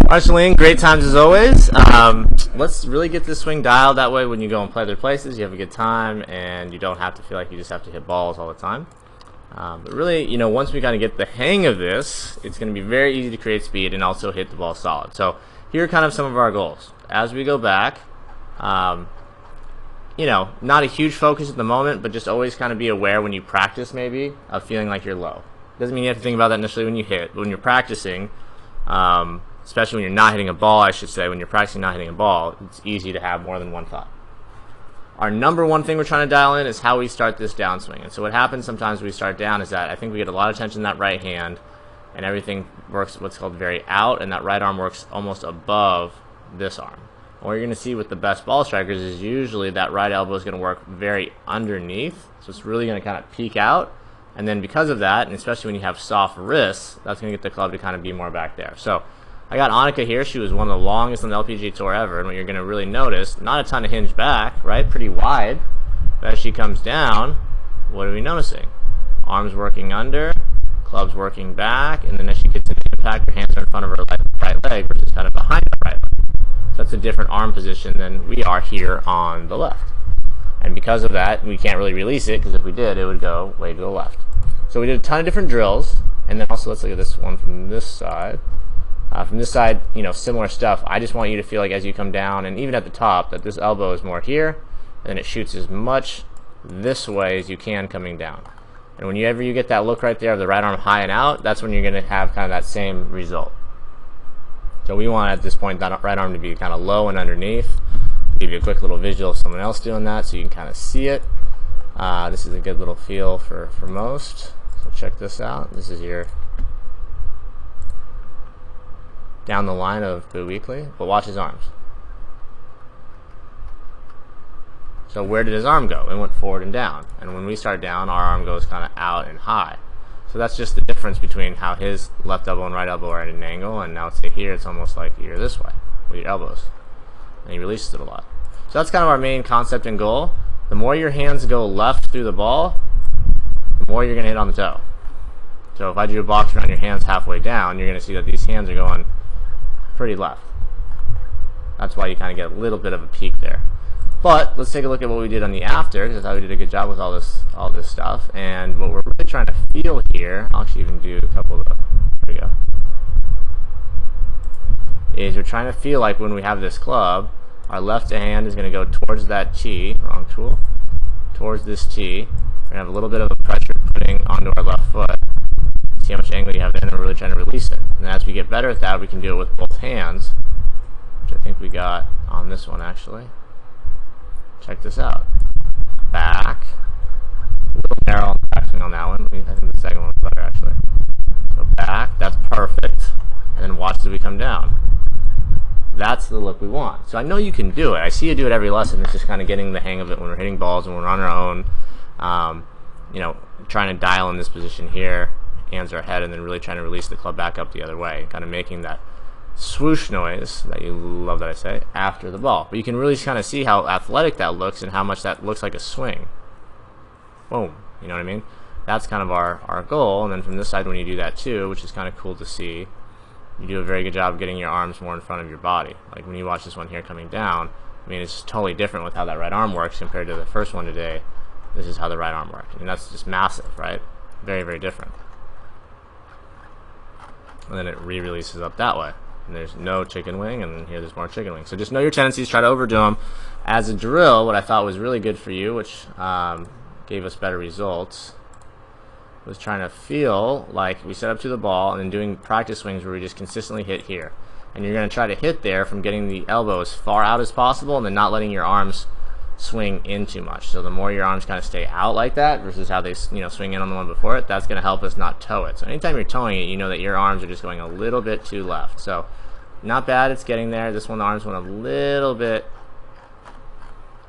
Marceline, great times as always. Let's really get this swing dialed. That way when you go and play other places, you have a good time and you don't have to feel like you just have to hit balls all the time. But really, once we kind of get the hang of this, it's going to be very easy to create speed and also hit the ball solid. So here are kind of some of our goals. As we go back, not a huge focus at the moment, but just always kind of be aware when you practice maybe of feeling like you're low. Doesn't mean you have to think about that necessarily when you hit, but when you're practicing, especially when you're not hitting a ball, I should say, when you're practicing not hitting a ball, it's easy to have more than one thought. Our number one thing we're trying to dial in is how we start this downswing. And so what happens sometimes when we start down is that I think we get a lot of tension in that right hand, and everything works what's called very out, and that right arm works almost above this arm. And what you're going to see with the best ball strikers is usually that right elbow is going to work very underneath, so it's really going to kind of peek out. And then because of that, and especially when you have soft wrists, that's going to get the club to kind of be more back there. So I got Annika here. She was one of the longest on the LPGA Tour ever. And what you're going to really notice, not a ton of hinge back, right? Pretty wide. But as she comes down, what are we noticing? Arms working under, clubs working back, and then as she gets into impact, her hands are in front of her right leg versus kind of behind the right leg. So that's a different arm position than we are here on the left. And because of that, we can't really release it, because if we did, it would go way to the left. So we did a ton of different drills, and then also let's look at this one from this side. From this side, similar stuff. I just want you to feel like as you come down, and even at the top, that this elbow is more here, and then it shoots as much this way as you can coming down. And whenever you get that look right there of the right arm high and out, that's when you're going to have kind of that same result. So we want at this point that right arm to be kind of low and underneath. I'll give you a quick little visual of someone else doing that so you can kind of see it. This is a good little feel for most. So check this out. This is your down the line of Boo Weekly, but watch his arms. So where did his arm go? It went forward and down. And when we start down, our arm goes kind of out and high. So that's just the difference between how his left elbow and right elbow are at an angle, and now let's say here it's almost like you're this way with your elbows. And he releases it a lot. So that's kind of our main concept and goal. The more your hands go left through the ball, the more you're going to hit on the toe. So if I drew a box around your hands halfway down, you're going to see that these hands are going pretty left. That's why you kind of get a little bit of a peak there. But let's take a look at what we did on the after, because I thought we did a good job with all this stuff. And what we're really trying to feel here, I'll actually even do a couple of there we go, is we're trying to feel like when we have this club, our left hand is going to go towards that tee, wrong tool, towards this tee. We're going to have a little bit of a pressure putting onto our left foot. See how much angle you have in, and we're really trying to release it. And as we get better at that, we can do it with both hands, which I think we got on this one actually. Check this out. Back. A little narrow on the backswing on that one. I think the second one was better actually. So back, that's perfect. And then watch as we come down. That's the look we want. So I know you can do it. I see you do it every lesson. It's just kind of getting the hang of it when we're hitting balls and we're on our own. Trying to dial in this position here. Hands are ahead, and then really trying to release the club back up the other way. Kind of making that swoosh noise that you love that I say after the ball. But you can really kind of see how athletic that looks and how much that looks like a swing. Boom. You know what I mean? That's kind of our goal. And then from this side, when you do that too, which is kind of cool to see, you do a very good job of getting your arms more in front of your body. Like when you watch this one here coming down, I mean, it's totally different with how that right arm works compared to the first one today. This is how the right arm worked. And that's just massive, right? Very, very different. And then it re-releases up that way. And there's no chicken wing, and then here there's more chicken wing. So just know your tendencies, try to overdo them. As a drill, what I thought was really good for you, which gave us better results, was trying to feel like we set up to the ball and then doing practice swings where we just consistently hit here. And you're going to try to hit there from getting the elbow as far out as possible and then not letting your arms swing in too much. So the more your arms kind of stay out like that versus how they swing in on the one before it, that's going to help us not toe it. So anytime you're towing it, you know that your arms are just going a little bit too left. So not bad, it's getting there. This one, the arms went a little bit,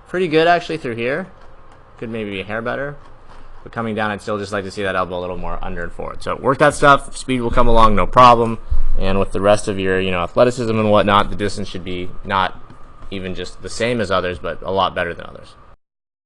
pretty good actually through here. Could maybe be a hair better. But coming down, I'd still just like to see that elbow a little more under and forward. So work that stuff. Speed will come along, no problem. And with the rest of your athleticism and whatnot, the distance should be not even just the same as others, but a lot better than others.